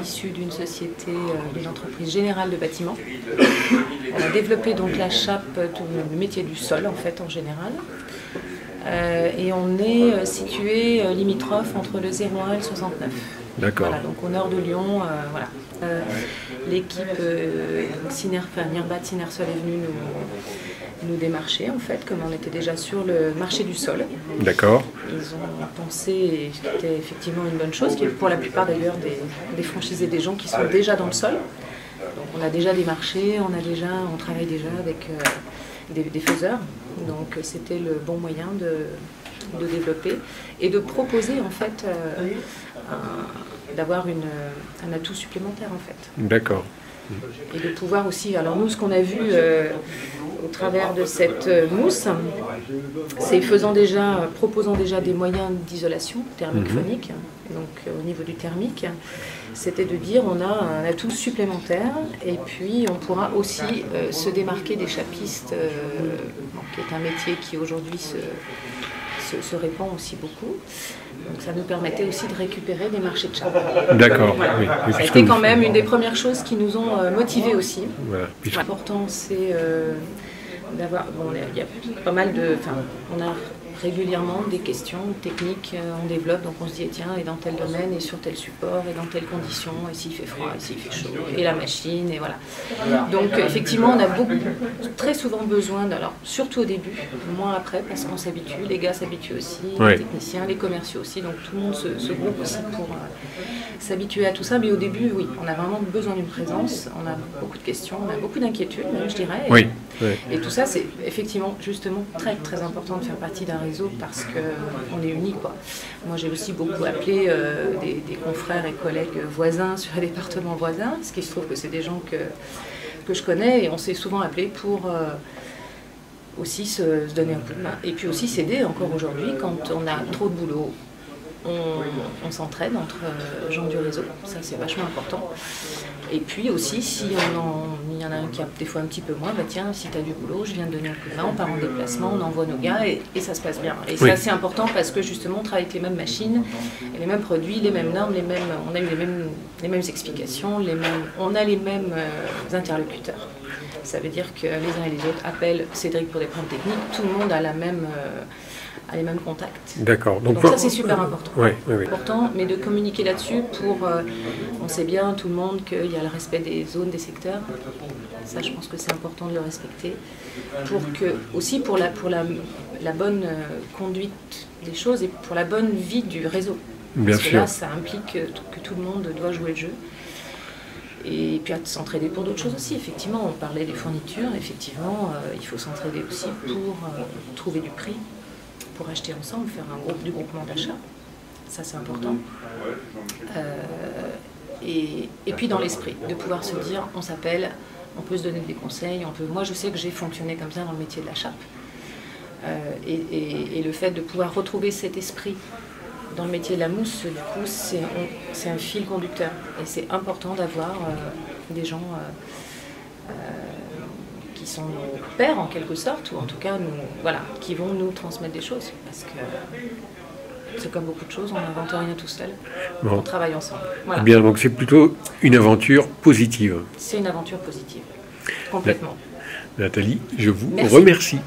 issu d'une société, d'une entreprise générale de bâtiments. On a développé donc la chape, tout le métier du sol en fait en général. Et on est situé limitrophe entre le 01 et le 69. D'accord. Voilà, donc au nord de Lyon, voilà. L'équipe Nirbat Sinersol est venue nous démarcher en fait, comme on était déjà sur le marché du sol. D'accord. Ils ont pensé, et c'était effectivement une bonne chose, qui est pour la plupart d'ailleurs des franchisés, des gens qui sont déjà dans le sol. Donc on a déjà des marchés, on travaille déjà avec des faiseurs. Donc c'était le bon moyen de développer et de proposer en fait d'avoir un atout supplémentaire en fait. D'accord. Et de pouvoir aussi, alors nous ce qu'on a vu au travers de cette mousse, c'est proposant déjà des moyens d'isolation thermique phonique, donc au niveau du thermique, c'était de dire on a un atout supplémentaire et puis on pourra aussi se démarquer des chapistes, qui est un métier qui aujourd'hui se répand aussi beaucoup. Donc ça nous permettait aussi de récupérer des marchés de chape. D'accord. Voilà. Oui. Ça a été quand même une des premières choses qui nous ont motivés aussi. Voilà. L'important c'est d'avoir, il y a pas mal de, on a régulièrement des questions techniques, on développe, donc on se dit tiens, et dans tel domaine, et sur tel support, et dans telle condition, et s'il fait froid, et s'il fait chaud, et la machine, et voilà. Donc effectivement, on a très souvent besoin, alors surtout au début, moins après, parce qu'on s'habitue, les gars s'habituent aussi, les techniciens, les commerciaux aussi, donc tout le monde se groupe aussi pour s'habituer à tout ça, mais au début, oui, on a vraiment besoin d'une présence, on a beaucoup de questions, on a beaucoup d'inquiétudes, même, je dirais. Et tout ça, c'est effectivement, justement, très très important de faire partie d'un réseau parce qu'on est unis, quoi. Moi, j'ai aussi beaucoup appelé des confrères et collègues voisins sur les départements voisins, ce qui se trouve que c'est des gens que je connais et on s'est souvent appelé pour aussi se donner un coup de main et puis aussi s'aider encore aujourd'hui quand on a trop de boulot. On s'entraide entre gens du réseau, ça c'est vachement important. Et puis aussi, si il y en a un qui a des fois un petit peu moins, bah tiens, si tu as du boulot, je viens de donner un coup de main, on part en déplacement, on envoie nos gars et ça se passe bien. Et ça c'est important parce que justement on travaille avec les mêmes machines, les mêmes produits, les mêmes normes, on a eu les mêmes explications, on a les mêmes interlocuteurs. Ça veut dire que les uns et les autres appellent Cédric pour des problèmes techniques, tout le monde a les mêmes contacts. D'accord. Donc ça c'est super important. Oui. Important, mais de communiquer là-dessus pour, on sait bien tout le monde qu'il y a le respect des zones, des secteurs. Ça je pense que c'est important de le respecter. Aussi pour la bonne conduite des choses et pour la bonne vie du réseau. Bien Parce que sûr. là ça implique que tout le monde doit jouer le jeu. Et puis à s'entraider pour d'autres choses aussi. Effectivement, on parlait des fournitures. Effectivement, il faut s'entraider aussi pour trouver du prix, pour acheter ensemble, faire du groupement d'achat. Ça, c'est important. Et puis dans l'esprit, de pouvoir se dire, on s'appelle, on peut se donner des conseils. Moi, je sais que j'ai fonctionné comme ça dans le métier de la chape. Et le fait de pouvoir retrouver cet esprit dans le métier de la mousse, du coup, c'est un fil conducteur. Et c'est important d'avoir des gens qui sont nos pairs en quelque sorte, ou en tout cas qui vont nous transmettre des choses. Parce que c'est comme beaucoup de choses, on n'invente rien tout seul, on travaille ensemble. Voilà. Bien, donc c'est plutôt une aventure positive. C'est une aventure positive, complètement. Nathalie, je vous remercie.